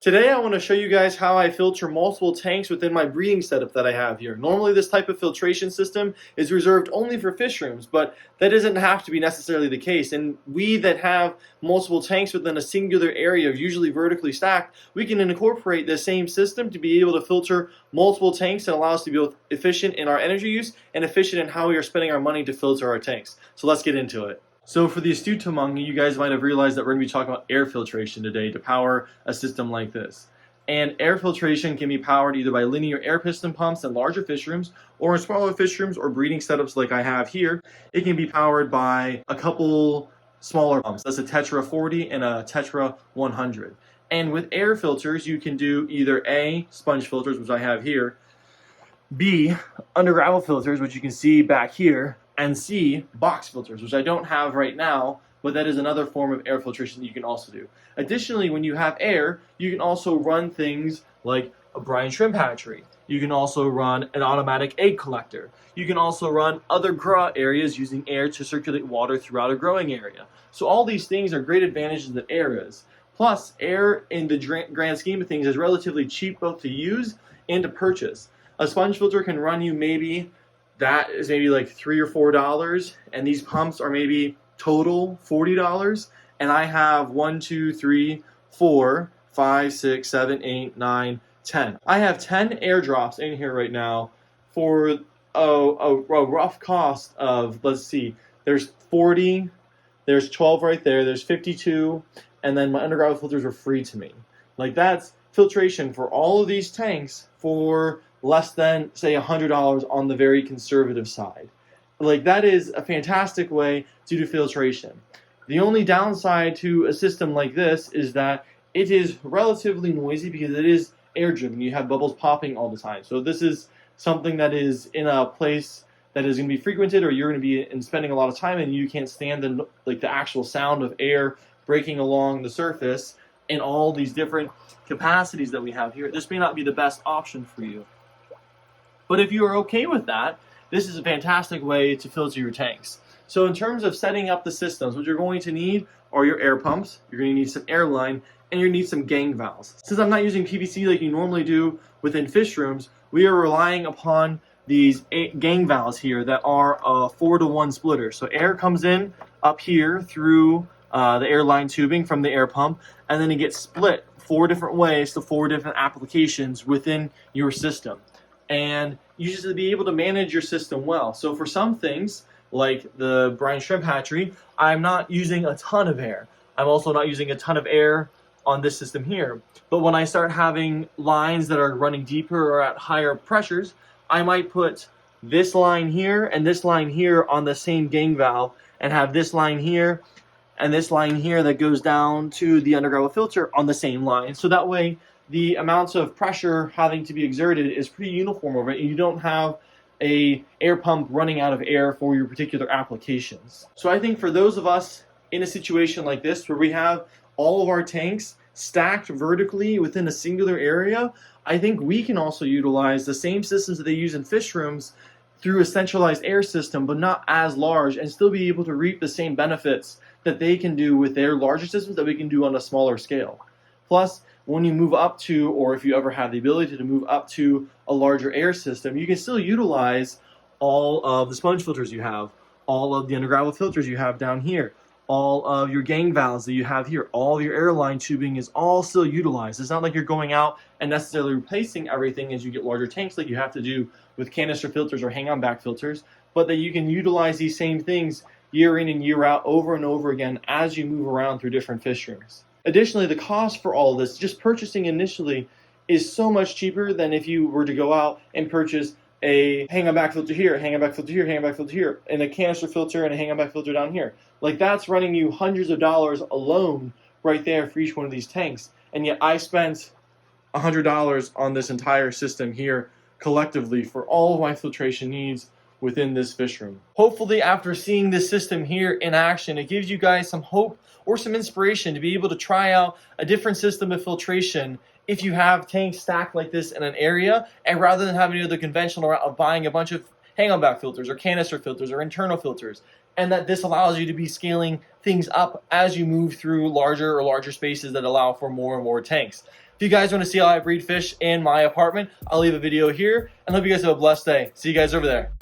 Today I want to show you guys how I filter multiple tanks within my breeding setup that I have here. Normally this type of filtration system is reserved only for fish rooms, but that doesn't have to be necessarily the case. And we that have multiple tanks within a singular area, usually vertically stacked, we can incorporate the same system to be able to filter multiple tanks and allow us to be both efficient in our energy use and efficient in how we are spending our money to filter our tanks. So let's get into it. So for the astute among you guys might have realized that we're going to be talking about air filtration today to power a system like this. And air filtration can be powered either by linear air piston pumps in larger fish rooms or in smaller fish rooms or breeding setups like I have here. It can be powered by a couple smaller pumps. That's a Tetra 40 and a Tetra 100. And with air filters, you can do either A, sponge filters, which I have here, B, under gravel filters, which you can see back here, and C, box filters, which I don't have right now, but that is another form of air filtration that you can also do. Additionally, when you have air, you can also run things like a brine shrimp hatchery. You can also run an automatic egg collector. You can also run other grow areas using air to circulate water throughout a growing area. So all these things are great advantages that air is. Plus, air in the grand scheme of things is relatively cheap both to use and to purchase. A sponge filter can run you maybe like $3 or $4, and these pumps are maybe total $40. And I have 1, 2, 3, 4, 5, 6, 7, 8, 9, 10. I have 10 airdrops in here right now for a rough cost of, let's see, there's 40, there's 12 right there, there's 52, and then my underground filters are free to me. Like, that's filtration for all of these tanks for less than, say, $100 on the very conservative side. Like, that is a fantastic way to do filtration. The only downside to a system like this is that it is relatively noisy because it is air driven. You have bubbles popping all the time. So this is something that is in a place that is going to be frequented, or you're going to be spending a lot of time, and you can't stand the actual sound of air breaking along the surface in all these different capacities that we have here. This may not be the best option for you. But if you are okay with that, this is a fantastic way to filter your tanks. So in terms of setting up the systems, what you're going to need are your air pumps, you're going to need some air line, and you're going to need some gang valves. Since I'm not using PVC like you normally do within fish rooms, we are relying upon these gang valves here that are a 4-to-1 splitter. So air comes in up here through the air line tubing from the air pump, and then it gets split 4 different ways to 4 different applications within your system. And you just have to be able to manage your system well. So for some things, like the brine shrimp hatchery, I'm not using a ton of air. I'm also not using a ton of air on this system here. But when I start having lines that are running deeper or at higher pressures, I might put this line here and this line here on the same gang valve, and have this line here and this line here that goes down to the underground filter on the same line. So that way, the amounts of pressure having to be exerted is pretty uniform over it, and you don't have a air pump running out of air for your particular applications. So I think for those of us in a situation like this, where we have all of our tanks stacked vertically within a singular area, I think we can also utilize the same systems that they use in fish rooms through a centralized air system, but not as large, and still be able to reap the same benefits that they can do with their larger systems that we can do on a smaller scale. Plus, when you move up to, or if you ever have the ability to move up to a larger air system, you can still utilize all of the sponge filters you have, all of the underground filters you have down here, all of your gang valves that you have here, all of your airline tubing is all still utilized. It's not like you're going out and necessarily replacing everything as you get larger tanks like you have to do with canister filters or hang-on back filters, but that you can utilize these same things year in and year out over and over again as you move around through different fish rooms. Additionally, the cost for all of this, just purchasing initially, is so much cheaper than if you were to go out and purchase a hang-on back filter here, hang-on back filter here, hang-on back filter here, and a canister filter and a hang-on back filter down here. Like, that's running you hundreds of dollars alone right there for each one of these tanks. And yet I spent $100 on this entire system here collectively for all of my filtration needs within this fish room. Hopefully, after seeing this system here in action, it gives you guys some hope or some inspiration to be able to try out a different system of filtration if you have tanks stacked like this in an area, and rather than having to do the conventional route of buying a bunch of hang-on back filters or canister filters or internal filters, and that this allows you to be scaling things up as you move through larger spaces that allow for more and more tanks. If you guys want to see how I breed fish in my apartment, I'll leave a video here, and hope you guys have a blessed day. See you guys over there.